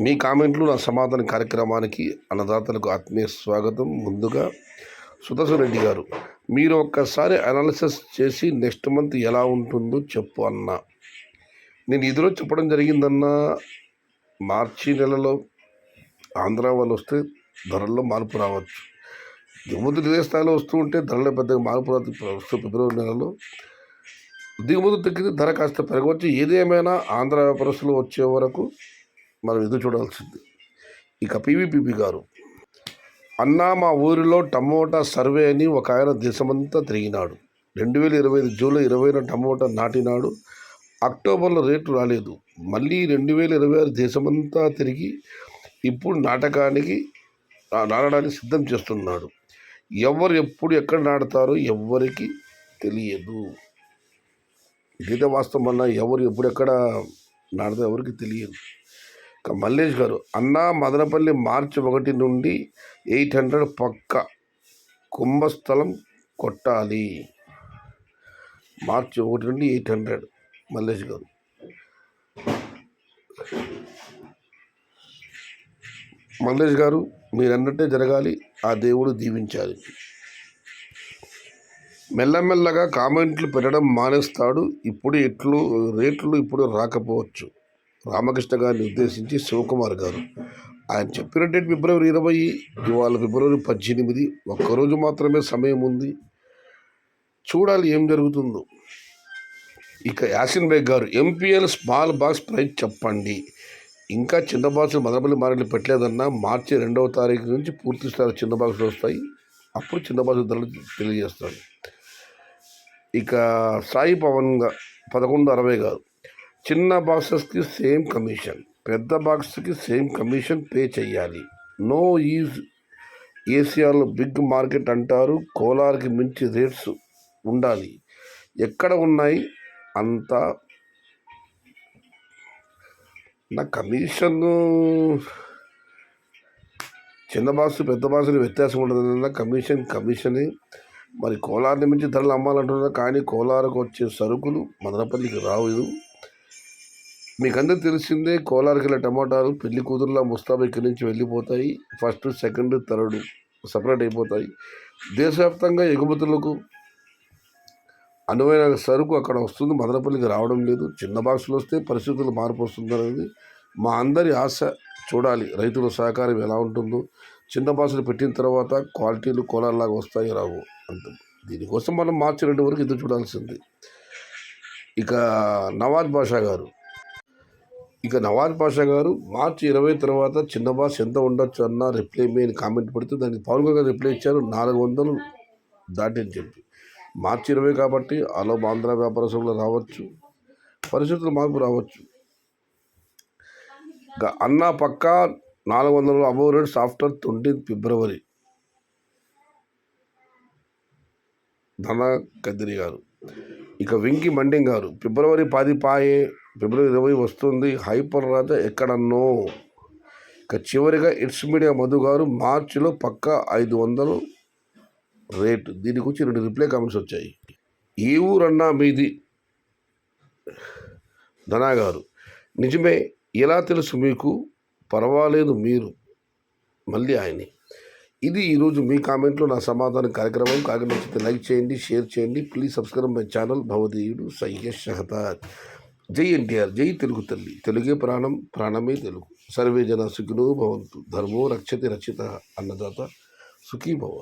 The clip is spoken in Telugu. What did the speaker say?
మీ కామెంట్లు నా సమాధాన కార్యక్రమానికి అన్నదాతలకు ఆత్మీయ స్వాగతం. ముందుగా సుదర్శన్ రెడ్డి గారు, మీరు ఒక్కసారి అనాలిసిస్ చేసి నెక్స్ట్ మంత్ ఎలా ఉంటుందో చెప్పు అన్న. నేను ఇదిలో చెప్పడం జరిగిందన్న, మార్చి నెలలో ఆంధ్ర వాళ్ళు వస్తే ధరల్లో మార్పు రావచ్చు. దిగుమతులు ఇదే స్థాయిలో వస్తూ ఉంటే ధరలో పెద్దగా మార్పు రాదు. ఫిబ్రవరి నెలలో దిగుమతులు తగ్గితే ధర కాస్త పెరగవచ్చు. ఏదేమైనా ఆంధ్ర వ్యాపారస్తులు వచ్చే వరకు మనం ఎదురు చూడాల్సింది. ఇక పీవీపీపీ గారు, అన్నా మా ఊరిలో టమోటా సర్వే అని ఒక ఆయన దేశమంతా తిరిగినాడు. 2025 జూలై 20న టమోటా నాటినాడు. అక్టోబర్లో రేటు రాలేదు. మళ్ళీ 2026 దేశమంతా తిరిగి ఇప్పుడు నాటడానికి సిద్ధం చేస్తున్నాడు. ఎవరు ఎప్పుడు ఎక్కడ నాటుతారో ఎవ్వరికి తెలియదు. ఇదైతే వాస్తవం అన్న, ఎవరు ఎప్పుడు ఎక్కడ నాటుతారో ఎవరికి తెలియదు. ఇక మల్లేష్ గారు, అన్నా మదనపల్లి మార్చి 1 నుండి 800 పక్క కుంభస్థలం కొట్టాలి. మార్చి 1 నుండి 800. మల్లేష్ గారు, మీరన్నట్టే జరగాలి. ఆ దేవుడు దీవించాలి. మెల్లమెల్లగా కామెంట్లు పెట్టడం మానేస్తాడు. రేట్లు ఇప్పుడు రాకపోవచ్చు. రామకృష్ణ గారిని ఉద్దేశించి శివకుమార్ గారు, ఆయన చెప్పిన డేట్ ఫిబ్రవరి 20, ఇవాళ ఫిబ్రవరి 18. ఒక్కరోజు మాత్రమే సమయం ఉంది. చూడాలి ఏం జరుగుతుందో. ఇక యాసిన్ బేగ్ గారు, ఎంపీఎల్ స్మాల్ బాక్స్ ప్రైస్ చెప్పండి. ఇంకా చిన్న బాక్సులు మదనపల్లి మార్కెట్లు పెట్టలేదన్నా. మార్చి 2వ తారీఖు నుంచి పూర్తి స్థాయి చిన్న బాక్సులు వస్తాయి. అప్పుడు చిన్న బాక్సుల ధరలు తెలియజేస్తాడు. ఇక సాయి పవన్ 1160 గారు, చిన్న బాక్సెస్కి సేమ్ కమిషన్, పెద్ద బాక్స్కి సేమ్ కమిషన్ పే చేయాలి. నో ఈజ్ ఏసియాలో బిగ్ మార్కెట్ అంటారు. కోలార్కి మించి రేట్స్ ఉండాలి. ఎక్కడ ఉన్నాయి అంతా నా కమిషన్. చిన్న బాక్స్ పెద్ద బాక్సులు వ్యత్యాసం ఉండదన్న. కమిషనే. మరి కోలార్ని మించి ధరలు అమ్మాలంటున్నారు. కానీ కోలార్కు వచ్చే సరుకులు మదనపల్లికి రావు. మీకందరూ తెలిసిందే, కోలార్కి వెళ్ళే టమాటాలు పెళ్లి కూతురులా ముస్తాబు ఇక్కడి నుంచి వెళ్ళిపోతాయి. ఫస్ట్, సెకండ్, థర్డ్ సపరేట్ అయిపోతాయి. దేశవ్యాప్తంగా ఎగుమతులకు అనువైన సరుకు అక్కడ వస్తుంది, మదనపల్లికి రావడం లేదు. చిన్న బాక్సులు వస్తే పరిస్థితులు మార్పు వస్తుందనేది మా అందరి ఆశ. చూడాలి రైతుల సహకారం ఎలా ఉంటుందో. చిన్న బాక్సులు పెట్టిన తర్వాత క్వాలిటీలు కోలార్లాగా వస్తాయి రావు అంత. దీనికోసం మనం మార్చి 2 వరకు ఎదురు చూడాల్సింది. ఇక నవాజ్ బాషా గారు, మార్చి 20 తర్వాత చిన్న బాక్స్ ఎంత ఉండొచ్చు అన్న రిప్లై మీ కామెంట్ పెడితే దానికి పవన్ గారు రిప్లై ఇచ్చారు 400 దాటి అని చెప్పి. మార్చి 20 కాబట్టి అలో ఆంధ్ర వ్యాపారస్తులు రావచ్చు, పరిస్థితులు మార్పు రావచ్చు. అన్న పక్కా 400 అబోవ్ రేట్స్ ఆఫ్టర్ 20 ఫిబ్రవరి. ధన కదిరి గారు, ఇక వెంకి మండింగ్ గారు, ఫిబ్రవరి 10 పాయే, ఫిబ్రవరి 20 వస్తుంది. హైపర్ రాజా ఎక్కడన్నో. ఇక చివరిగా ఇట్స్ మీడియా మధు గారు, మార్చిలో పక్కా 500 రేటు. దీని గురించి 2 రిప్లై కామెంట్స్ వచ్చాయి. ఏ ఊరన్నా మీది? ధనా గారు, నిజమే, ఎలా తెలుసు మీకు? పర్వాలేదు మీరు. మళ్ళీ ఆయనే. ఇది ఈరోజు మీ కామెంట్లో నా సమాధానం కార్యక్రమం. నచ్చితే లైక్ చేయండి, షేర్ చేయండి. Please subscribe my channel. భవదీయుడు సయ్యద్ షహతాజ్. జై ఎన్టీఆర్, జై తెలుగు తల్లి. తెలుగే ప్రాణం, ప్రాణమే తెలుగు. సర్వే జన సుఖినో భవంతు. ధర్మో రక్షతి రక్షిత. అన్నదాత సుఖీ భవ.